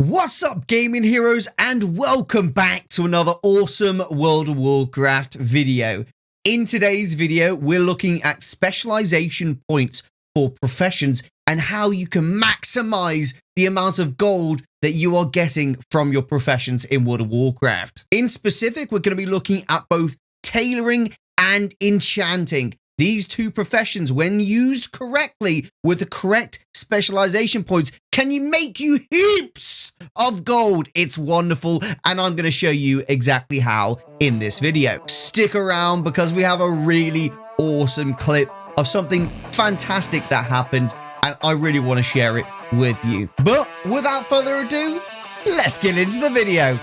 What's up, gaming heroes, and welcome back to another awesome World of Warcraft video. In today's video, we're looking at specialization points for professions and how you can maximize the amount of gold that you are getting from your professions in World of Warcraft. In specific, we're going to be looking at both tailoring and enchanting. These two professions, when used correctly with the correct specialization points, can make you heaps of gold. It's wonderful, and I'm going to show you exactly how in this video. Stick around because we have a really awesome clip of something fantastic that happened, and I really want to share it with you. But without further ado, let's get into the video.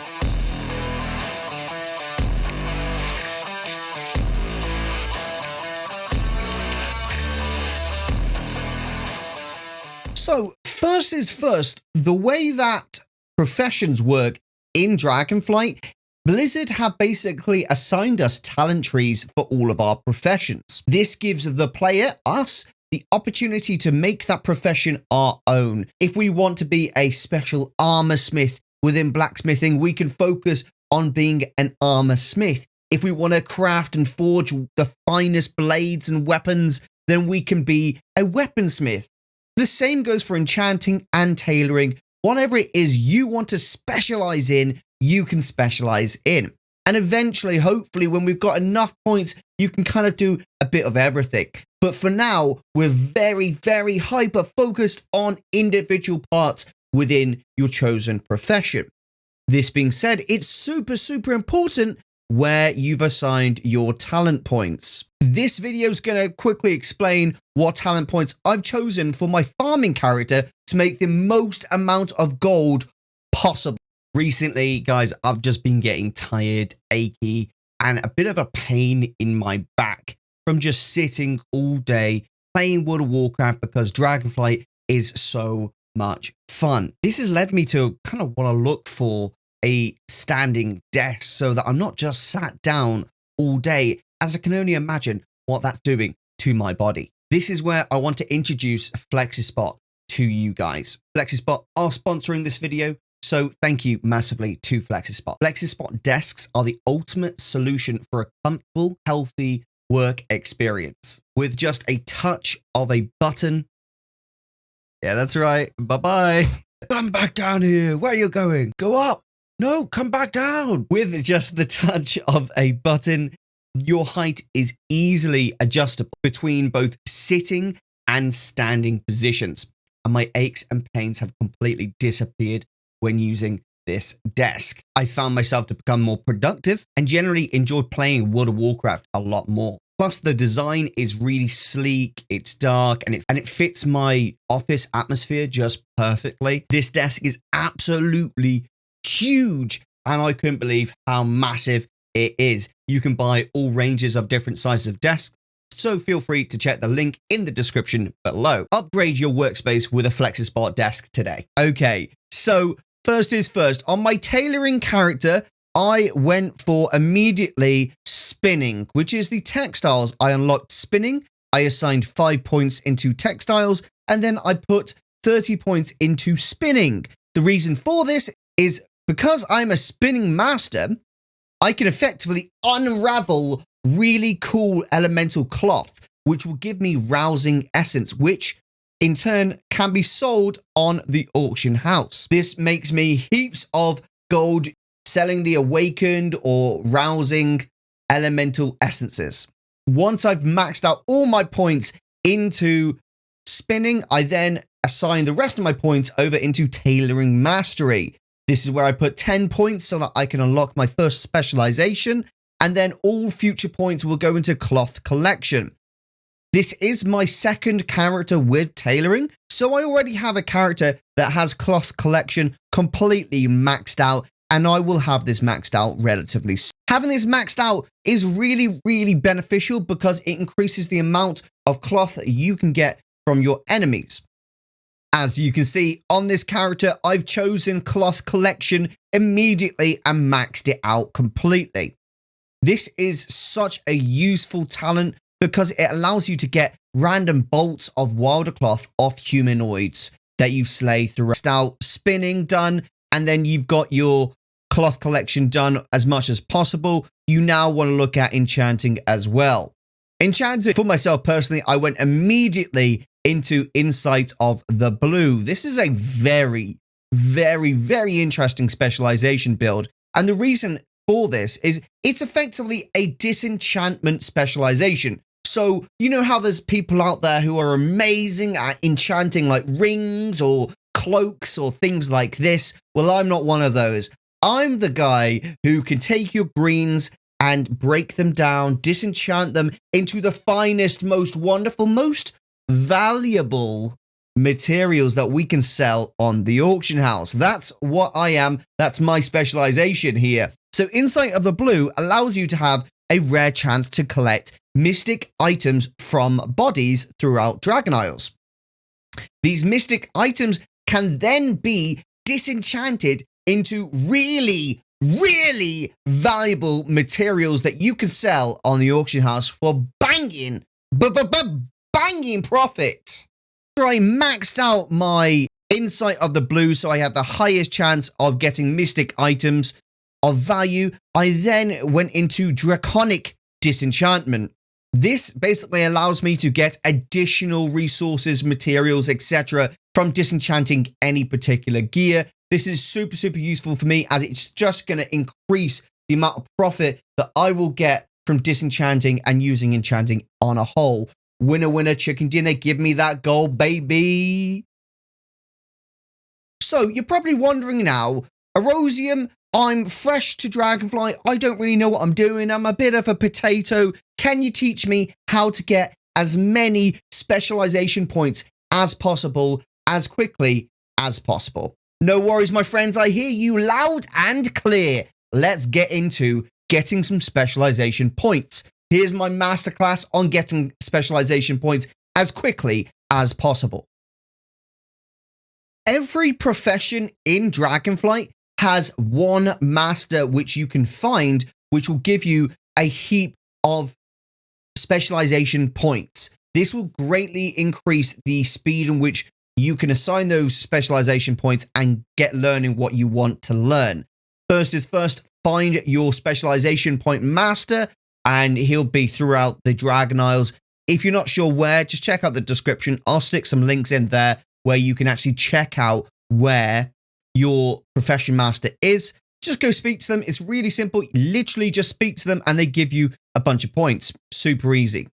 So, first is first, the way that professions work in Dragonflight, Blizzard have basically assigned us talent trees for all of our professions. This gives the player, us, the opportunity to make that profession our own. If we want to be a special armor smith within blacksmithing, we can focus on being an armor smith. If we want to craft and forge the finest blades and weapons, then we can be a weaponsmith. The same goes for enchanting and tailoring. Whatever it is you want to specialize in, you can specialize in. And eventually, hopefully, when we've got enough points, you can kind of do a bit of everything. But for now, we're very, very hyper focused on individual parts within your chosen profession. This being said, it's super, super important where you've assigned your talent points. This video is going to quickly explain what talent points I've chosen for my farming character to make the most amount of gold possible. Recently, guys, I've just been getting tired, achy, and a bit of a pain in my back from just sitting all day playing World of Warcraft because Dragonflight is so much fun. This has led me to kind of want to look for a standing desk so that I'm not just sat down all day, as I can only imagine what that's doing to my body. This is where I want to introduce Flexispot to you guys. Flexispot are sponsoring this video, so thank you massively to Flexispot. Flexispot desks are the ultimate solution for a comfortable, healthy work experience. With just a touch of a button. Yeah, that's right. Bye-bye. Come back down here. Where are you going? Go up. No, come back down. With just the touch of a button, your height is easily adjustable between both sitting and standing positions. And my aches and pains have completely disappeared when using this desk. I found myself to become more productive and generally enjoyed playing World of Warcraft a lot more. Plus, the design is really sleek, it's dark, and it fits my office atmosphere just perfectly. This desk is absolutely huge, and I couldn't believe how massive it is. You can buy all ranges of different sizes of desks, so feel free to check the link in the description below. Upgrade your workspace with a Flexispot desk today. Okay, so first is first. On my tailoring character, I went for immediately spinning, which is the textiles. I unlocked spinning, I assigned 5 points into textiles, and then I put 30 points into spinning. The reason for this is because I'm a spinning master, I can effectively unravel really cool elemental cloth, which will give me rousing essence, which in turn can be sold on the auction house. This makes me heaps of gold selling the awakened or rousing elemental essences. Once I've maxed out all my points into spinning, I then assign the rest of my points over into tailoring mastery. This is where I put 10 points so that I can unlock my first specialization, and then all future points will go into cloth collection. This is my second character with tailoring, so I already have a character that has cloth collection completely maxed out, and I will have this maxed out relatively soon. Having this maxed out is really, really beneficial because it increases the amount of cloth that you can get from your enemies. As you can see on this character, I've chosen cloth collection immediately and maxed it out completely. This is such a useful talent because it allows you to get random bolts of wilder cloth off humanoids that you slay throughout. Spinning done and then you've got your cloth collection done as much as possible, you now want to look at enchanting as well. Enchanting, for myself personally, I went immediately into Insight of the Blue. This is a very, very, very interesting specialization build. And the reason for this is it's effectively a disenchantment specialization. So, you know how there's people out there who are amazing at enchanting like rings or cloaks or things like this? Well, I'm not one of those. I'm the guy who can take your greens and break them down, disenchant them into the finest, most wonderful, most valuable materials that we can sell on the auction house. That's what I am. That's my specialization here. So Insight of the Blue allows you to have a rare chance to collect mystic items from bodies throughout Dragon Isles. These mystic items can then be disenchanted into really, really valuable materials that you can sell on the auction house for banging profit. After I maxed out my Insight of the Blue so I had the highest chance of getting mystic items of value, I then went into Draconic Disenchantment. This basically allows me to get additional resources, materials, etc. from disenchanting any particular gear. This is super, super useful for me as it's just going to increase the amount of profit that I will get from disenchanting and using enchanting on a whole. Winner, winner, chicken dinner, give me that gold, baby. So you're probably wondering now, Erosium, I'm fresh to Dragonflight. I don't really know what I'm doing. I'm a bit of a potato. Can you teach me how to get as many specialization points as possible, as quickly as possible? No worries, my friends. I hear you loud and clear. Let's get into getting some specialization points. Here's my masterclass on getting specialization points as quickly as possible. Every profession in Dragonflight has one master which you can find, which will give you a heap of specialization points. This will greatly increase the speed in which you can assign those specialization points and get learning what you want to learn. First is first, find your specialization point master, and he'll be throughout the Dragon Isles. If you're not sure where, just check out the description. I'll stick some links in there where you can actually check out where your profession master is. Just go speak to them. It's really simple. Literally just speak to them and they give you a bunch of points. Super easy.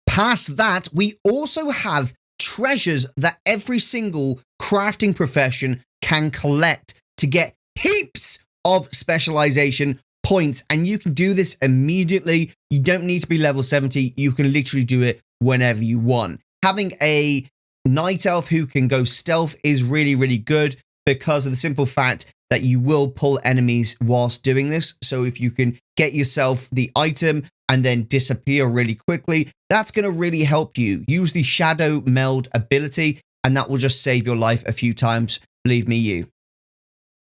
Past that, we also have treasures that every single crafting profession can collect to get heaps of specialization points. And you can do this immediately. You don't need to be level 70. You can literally do it whenever you want. Having a night elf who can go stealth is really, really good because of the simple fact that you will pull enemies whilst doing this. So if you can get yourself the item and then disappear really quickly, that's going to really help you. Use the shadow meld ability and that will just save your life a few times. Believe me, you.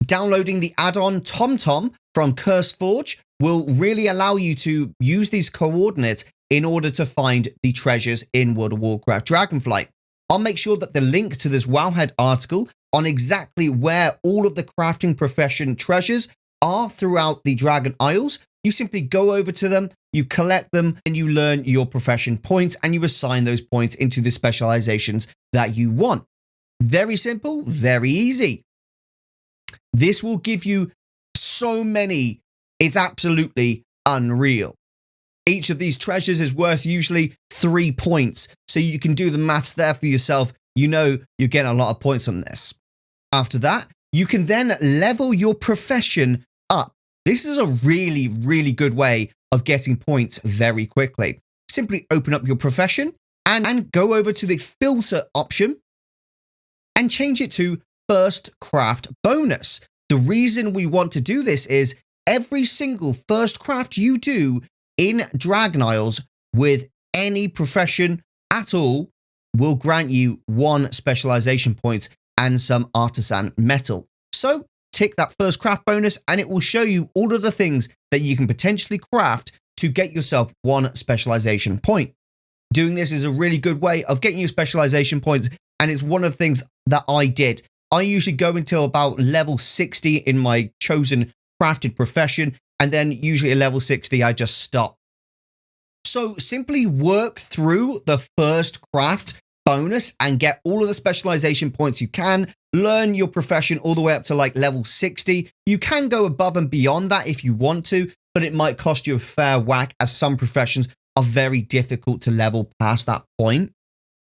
Downloading the add-on TomTom from CurseForge will really allow you to use these coordinates in order to find the treasures in World of Warcraft Dragonflight. I'll make sure that the link to this Wowhead article on exactly where all of the crafting profession treasures are throughout the Dragon Isles. You simply go over to them, you collect them, and you learn your profession points, and you assign those points into the specializations that you want. Very simple, very easy. This will give you so many, it's absolutely unreal. Each of these treasures is worth usually 3 points, so you can do the maths there for yourself. You know you're getting a lot of points on this. After that, you can then level your profession up. This is a really, really good way of getting points very quickly. Simply open up your profession and go over to the filter option and change it to first craft bonus. The reason we want to do this is every single first craft you do in Dragon Isles with any profession at all will grant you 1 specialization point and some artisan metal. So tick that first craft bonus and it will show you all of the things that you can potentially craft to get yourself 1 specialization point. Doing this is a really good way of getting you specialization points, and it's one of the things that I did. I usually go until about level 60 in my chosen crafted profession, and then usually at level 60, I just stop. So simply work through the first craft bonus and get all of the specialization points you can. Learn your profession all the way up to like level 60. You can go above and beyond that if you want to, but it might cost you a fair whack, as some professions are very difficult to level past that point.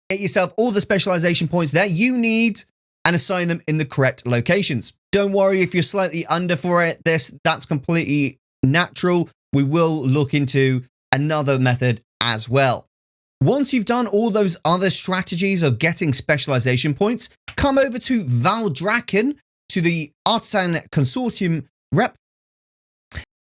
Get yourself all the specialization points that you need and assign them in the correct locations. Don't worry if you're slightly under for it. That's completely natural. We will look into another method as well. Once you've done all those other strategies of getting specialization points, come over to Valdraken, to the Artisan Consortium rep,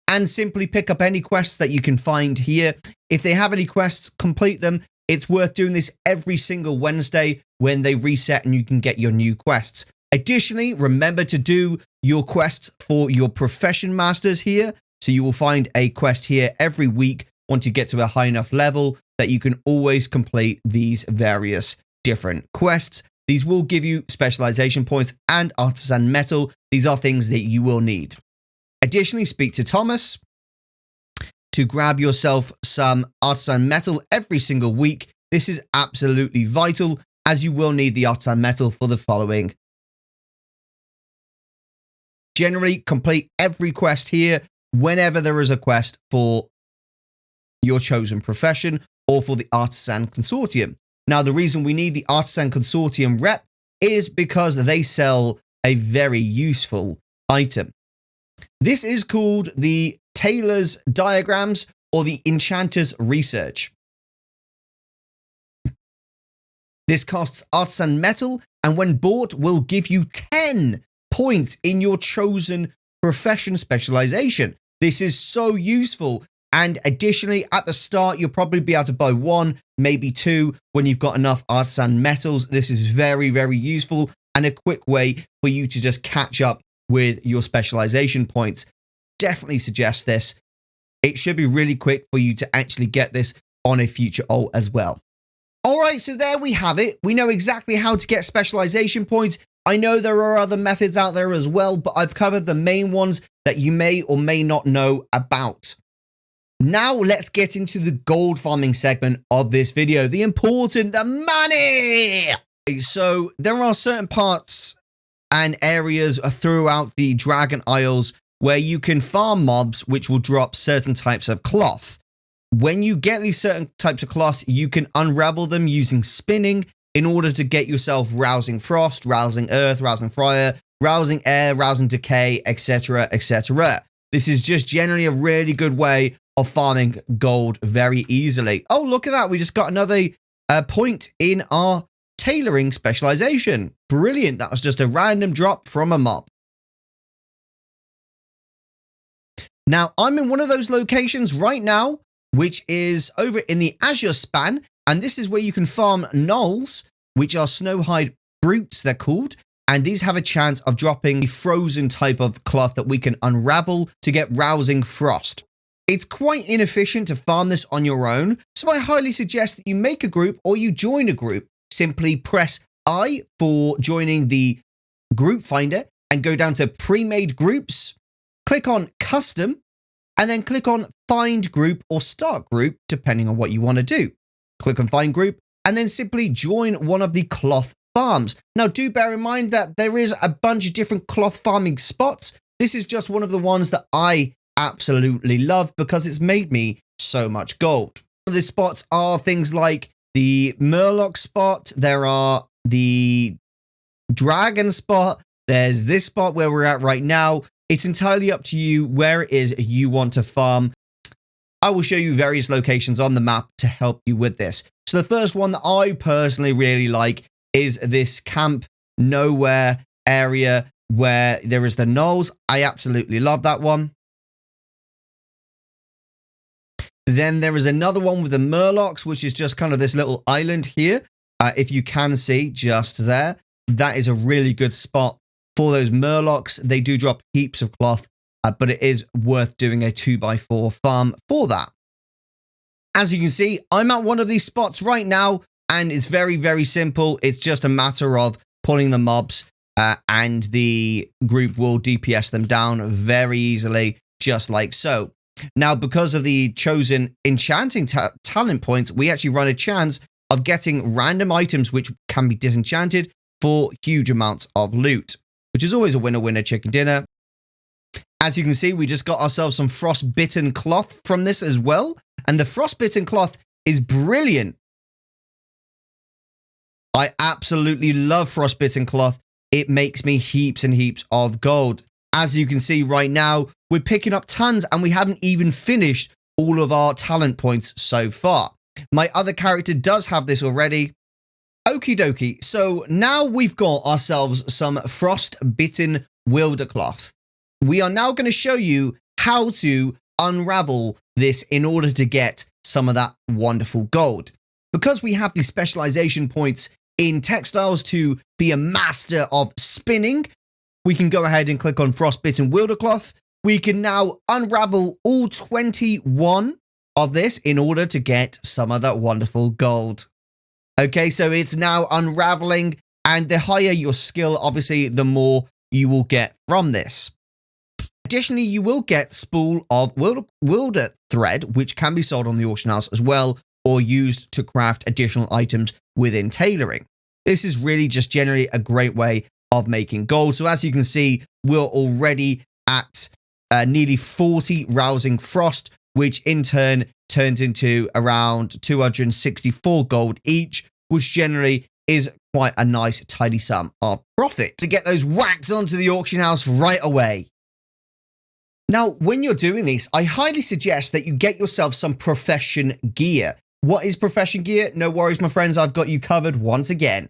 and simply pick up any quests that you can find here. If they have any quests, complete them. It's worth doing this every single Wednesday when they reset and you can get your new quests. Additionally, remember to do your quests for your profession masters here. So you will find a quest here every week once you get to a high enough level that you can always complete these various different quests. These will give you specialization points and artisan metal. These are things that you will need. Additionally, speak to Thomas to grab yourself some artisan metal every single week. This is absolutely vital, as you will need the artisan metal for the following. Generally, complete every quest here whenever there is a quest for your chosen profession or for the Artisan Consortium. Now, the reason we need the Artisan Consortium rep is because they sell a very useful item. This is called the Tailor's Diagrams or the Enchanter's Research. This costs artisan metal, and when bought will give you 10 points in your chosen profession specialization. This is so useful. And additionally, at the start, you'll probably be able to buy 1, maybe 2 when you've got enough artisan metals. This is very, very useful and a quick way for you to just catch up with your specialization points. Definitely suggest this. It should be really quick for you to actually get this on a future ult as well. All right, so there we have it. We know exactly how to get specialization points. I know there are other methods out there as well, but I've covered the main ones that you may or may not know about. Now let's get into the gold farming segment of this video. The money! So there are certain parts and areas throughout the Dragon Isles where you can farm mobs which will drop certain types of cloth. When you get these certain types of cloth, you can unravel them using spinning in order to get yourself rousing frost, rousing earth, rousing fire, rousing air, rousing decay, etc., etc. This is just generally a really good way of farming gold very easily. Oh, look at that. We just got another point in our tailoring specialization. Brilliant. That was just a random drop from a mob. Now, I'm in one of those locations right now, which is over in the Azure Span. And this is where you can farm gnolls, which are snowhide brutes, they're called. And these have a chance of dropping a frozen type of cloth that we can unravel to get rousing frost. It's quite inefficient to farm this on your own, so I highly suggest that you make a group or you join a group. Simply press I for joining the group finder and go down to pre-made groups, click on custom, and then click on find group or start group, depending on what you want to do. Click on find group and then simply join one of the cloth farms. Now, do bear in mind that there is a bunch of different cloth farming spots. This is just one of the ones that I absolutely love because it's made me so much gold. The spots are things like the Murloc spot, there are the Dragon spot, there's this spot where we're at right now. It's entirely up to you where it is you want to farm. I will show you various locations on the map to help you with this. So the first one that I personally really like is this camp nowhere area where there is the gnolls. I absolutely love that one. Then there is another one with the Murlocs, which is just kind of this little island here. If you can see just there, that is a really good spot for those Murlocs. They do drop heaps of cloth, but it is worth doing a 2x4 farm for that. As you can see, I'm at one of these spots right now, and it's very, very simple. It's just a matter of pulling the mobs and the group will DPS them down very easily, just like so. Now, because of the chosen enchanting talent points, we actually run a chance of getting random items which can be disenchanted for huge amounts of loot, which is always a winner-winner chicken dinner. As you can see, we just got ourselves some frostbitten cloth from this as well, and the frostbitten cloth is brilliant. I absolutely love frostbitten cloth. It makes me heaps and heaps of gold. As you can see right now, we're picking up tons and we haven't even finished all of our talent points so far. My other character does have this already. Okie dokie. So now we've got ourselves some frostbitten wilder cloth. We are now going to show you how to unravel this in order to get some of that wonderful gold. Because we have the specialization points in textiles to be a master of spinning, we can go ahead and click on frostbitten wilder cloth. We can now unravel all 21 of this in order to get some of that wonderful gold. Okay, so it's now unraveling, and the higher your skill, obviously, the more you will get from this. Additionally, you will get spool of wilder thread, which can be sold on the auction house as well, or used to craft additional items within tailoring. This is really just generally a great way of making gold. So as you can see, we're already at nearly 40 rousing frost, which in turn turns into around 264 gold each, which generally is quite a nice tidy sum of profit to get those whacked onto the auction house right away. Now, when you're doing this, I highly suggest that you get yourself some profession gear. What is profession gear? No worries, my friends, I've got you covered once again.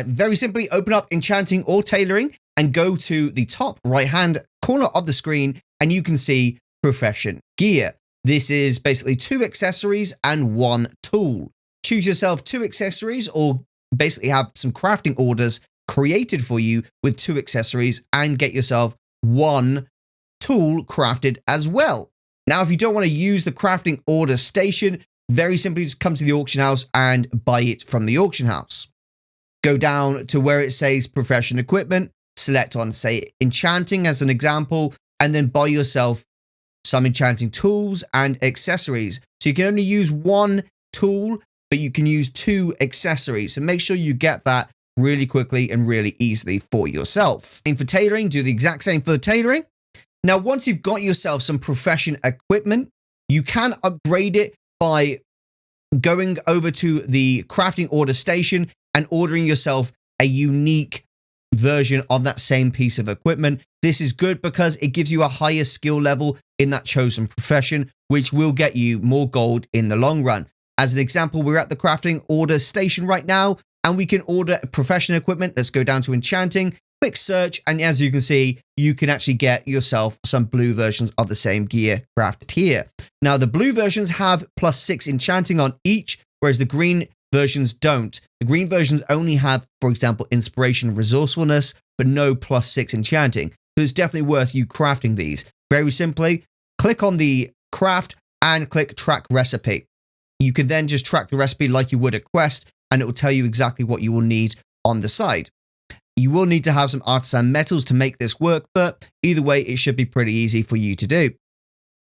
Very simply, open up Enchanting or Tailoring and go to the top right-hand corner of the screen and you can see profession gear. This is basically 2 accessories and 1 tool. Choose yourself 2 accessories or basically have some crafting orders created for you with 2 accessories and get yourself 1 tool crafted as well. Now, if you don't want to use the crafting order station, very simply just come to the auction house and buy it from the auction house. Go down to where it says profession equipment, select on, say, enchanting as an example, and then buy yourself some enchanting tools and accessories. So you can only use 1 tool, but you can use 2 accessories. So make sure you get that really quickly and really easily for yourself. And for tailoring, do the exact same for the tailoring. Now, once you've got yourself some profession equipment, you can upgrade it by going over to the crafting order station and ordering yourself a unique version of that same piece of equipment. This is good because it gives you a higher skill level in that chosen profession, which will get you more gold in the long run. As an example, we're at the crafting order station right now, and we can order profession equipment. Let's go down to enchanting, click search, and as you can see, you can actually get yourself some blue versions of the same gear crafted here. Now, the blue versions have +6 enchanting on each, whereas the green versions don't. The green versions only have, for example, inspiration and resourcefulness, but no +6 enchanting. So it's definitely worth you crafting these. Very simply, click on the craft and click track recipe. You can then just track the recipe like you would a quest, and it will tell you exactly what you will need on the side. You will need to have some artisan metals to make this work, but either way, it should be pretty easy for you to do.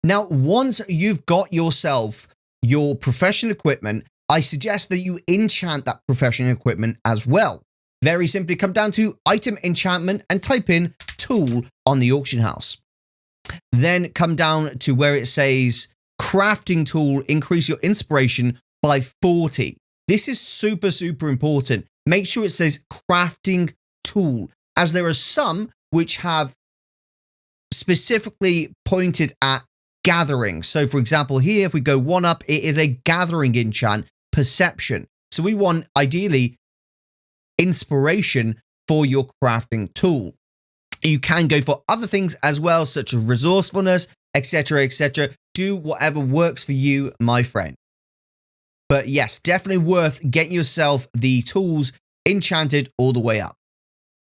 Now, once you've got yourself your professional equipment, I suggest that you enchant that professional equipment as well. Very simply, come down to item enchantment and type in tool on the auction house. Then come down to where it says crafting tool, increase your inspiration by 40. This is super, super important. Make sure it says crafting tool, as there are some which have specifically pointed at gathering. So for example, here, if we go 1 up, it is a gathering enchant, perception. So we want ideally inspiration for your crafting tool. You can go for other things as well, such as resourcefulness, etc., etc. Do whatever works for you, my friend. But yes, definitely worth getting yourself the tools enchanted all the way up.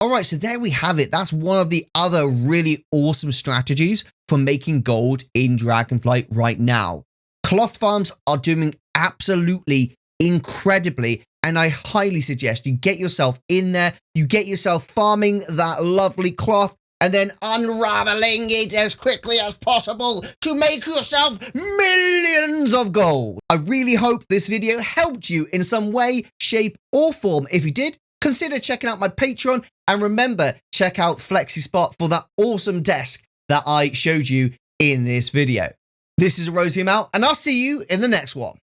All right, so there we have it. That's one of the other really awesome strategies for making gold in Dragonflight right now. Cloth farms are doing absolutely incredibly, and I highly suggest you get yourself in there, you get yourself farming that lovely cloth, and then unraveling it as quickly as possible to make yourself millions of gold. I really hope this video helped you in some way, shape, or form. If you did, consider checking out my Patreon, and remember, check out Flexispot for that awesome desk that I showed you in this video. This is Erosium out, and I'll see you in the next one.